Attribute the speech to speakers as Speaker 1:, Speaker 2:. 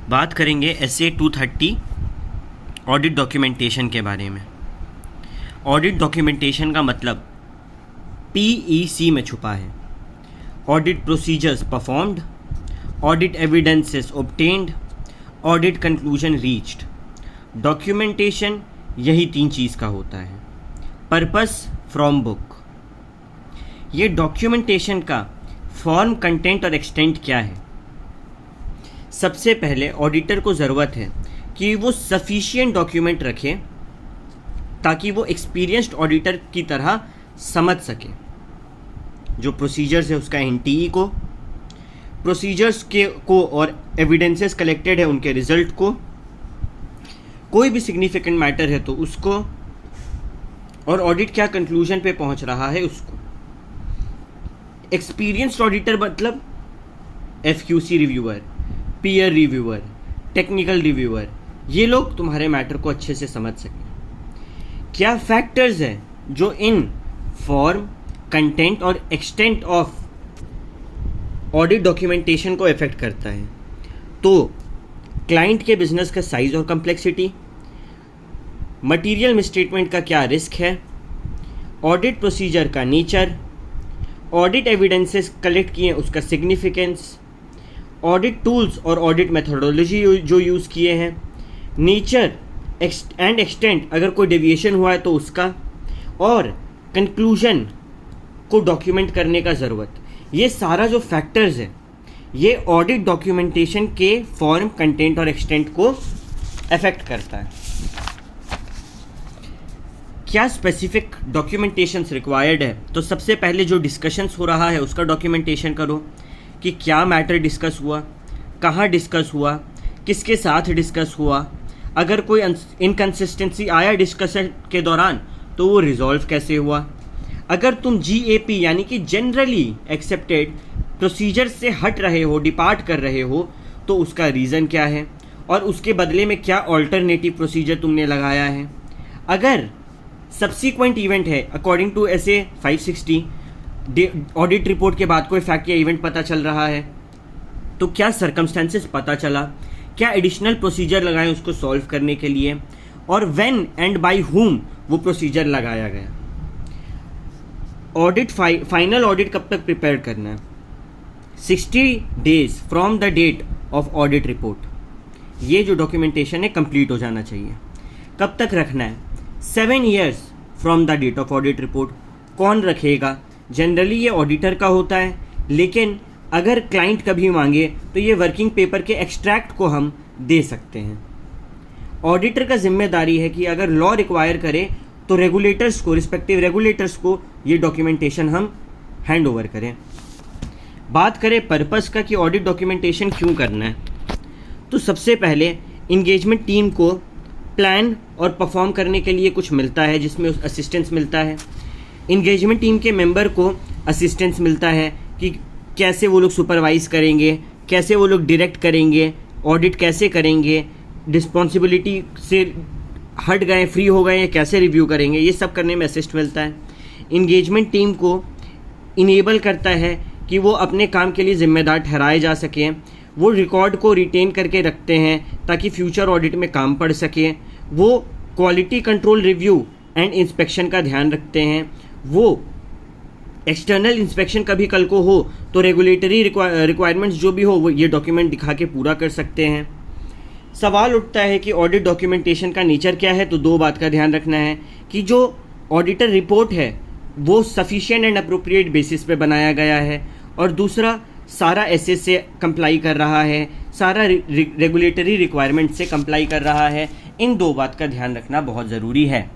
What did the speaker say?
Speaker 1: बात करेंगे S A 230 audit documentation के बारे में। ऑडिट डॉक्यूमेंटेशन का मतलब PEC में छुपा है। Audit procedures performed, audit evidences obtained, audit conclusion reached. Documentation यही 3 चीज़ का होता है। Purpose from book. ये डॉक्यूमेंटेशन का फॉर्म, कंटेंट और एक्सटेंट क्या है? सबसे पहले ऑडिटर को ज़रूरत है कि वो सफिशिएंट डॉक्यूमेंट रखे ताकि वो एक्सपीरियंस्ड ऑडिटर की तरह समझ सके जो प्रोसीजर्स है उसका NTE को, प्रोसीजर्स को और एविडेंसेस कलेक्टेड है उनके रिजल्ट को, कोई भी सिग्निफिकेंट मैटर है तो उसको, और ऑडिट क्या कंक्लूजन पे पहुंच रहा है उसको। एक्सपीरियंस्ड ऑडिटर मतलब FQC reviewer, peer reviewer, technical reviewer, ये लोग तुम्हारे मैटर को अच्छे से समझ सकें। क्या फैक्टर्स हैं जो इन फॉर्म, कंटेंट और एक्सटेंट ऑफ ऑडिट डॉक्यूमेंटेशन को इफेक्ट करता है? तो क्लाइंट के बिजनेस का साइज और कम्प्लेक्सिटी, मटेरियल मिसस्टेटमेंट का क्या रिस्क है, ऑडिट प्रोसीजर का नेचर, ऑडिट एविडेंसेस कलेक्ट किए उसका सिग्निफिकेंस, ऑडिट टूल्स और ऑडिट मेथोडोलॉजी जो यूज़ किए हैं, नेचर एंड एक्सटेंट अगर कोई डेविएशन हुआ है तो उसका, और कंक्लूजन को डॉक्यूमेंट करने का ज़रूरत। ये सारा जो फैक्टर्स है ये ऑडिट डॉक्यूमेंटेशन के फॉर्म, कंटेंट और एक्सटेंट को अफेक्ट करता है। क्या स्पेसिफिक डॉक्यूमेंटेशंस रिक्वायर्ड है? तो सबसे पहले जो डिस्कशंस हो रहा है उसका डॉक्यूमेंटेशन करो कि क्या मैटर डिस्कस हुआ, कहाँ डिस्कस हुआ, किसके साथ डिस्कस हुआ, अगर कोई इनकन्सिस्टेंसी आया डिस्कशन के दौरान तो वो रिजॉल्व कैसे हुआ। अगर तुम GAP यानी कि जनरली एक्सेप्टेड प्रोसीजर से हट रहे हो, डिपार्ट कर रहे हो, तो उसका रीज़न क्या है और उसके बदले में क्या ऑल्टरनेटिव प्रोसीजर तुमने लगाया है। अगर सब्सिक्वेंट इवेंट है according to SA 560, audit report के बाद कोई फैक्ट या इवेंट पता चल रहा है तो क्या सर्कमस्टेंसेस पता चला, क्या एडिशनल प्रोसीजर लगाएं उसको सॉल्व करने के लिए, और व्हेन एंड बाय हुम वो प्रोसीजर लगाया गया। ऑडिट फाइनल ऑडिट कब तक प्रिपेयर करना है? 60 days from the date of audit report. ये जो डॉक्यूमेंटेशन है कंप्लीट हो जाना चाहिए। कब तक रखना है? 7 years from the date of audit report. कौन रखेगा? जनरली ये ऑडिटर का होता है, लेकिन अगर क्लाइंट कभी मांगे तो ये वर्किंग पेपर के एक्सट्रैक्ट को हम दे सकते हैं। ऑडिटर का जिम्मेदारी है कि अगर लॉ रिक्वायर करे तो रेगुलेटर्स को, रिस्पेक्टिव रेगुलेटर्स को ये डॉक्यूमेंटेशन हम हैंड ओवर करें। बात करें पर्पस का कि ऑडिट डॉक्यूमेंटेशन क्यों करना है, तो सबसे पहले इंगेजमेंट टीम को प्लान और परफॉर्म करने के लिए कुछ मिलता है जिसमें असिस्टेंस मिलता है। इंगेजमेंट टीम के मेंबर को असिस्टेंस मिलता है कि कैसे वो लोग सुपरवाइज़ करेंगे, कैसे वो लोग डायरेक्ट करेंगे, ऑडिट कैसे करेंगे, रिस्पॉन्सिबिलिटी से हट गए, फ्री हो गए, या कैसे रिव्यू करेंगे, ये सब करने में असिस्ट मिलता है। इंगेजमेंट टीम को इनेबल करता है कि वो अपने काम के लिए ज़िम्मेदार ठहराए जा सकें। वो रिकॉर्ड को रिटेन करके रखते हैं ताकि फ्यूचर ऑडिट में काम पड़ सके। वो quality control review and inspection का ध्यान रखते हैं। वो एक्सटर्नल इंस्पेक्शन कभी कल को हो तो रेगुलेटरी रिक्वायरमेंट्स जो भी हो वो ये डॉक्यूमेंट दिखा के पूरा कर सकते हैं। सवाल उठता है कि ऑडिट डॉक्यूमेंटेशन का नेचर क्या है, तो 2 बात का ध्यान रखना है कि जो ऑडिटर रिपोर्ट है वो सफिशिएंट एंड अप्रोप्रिएट बेसिस पे बनाया गया है, और दूसरा सारा SS से कंप्लाई कर रहा है, सारा रेगुलेटरी रिक्वायरमेंट से कंप्लाई कर रहा है। इन 2 बात का ध्यान रखना बहुत ज़रूरी है।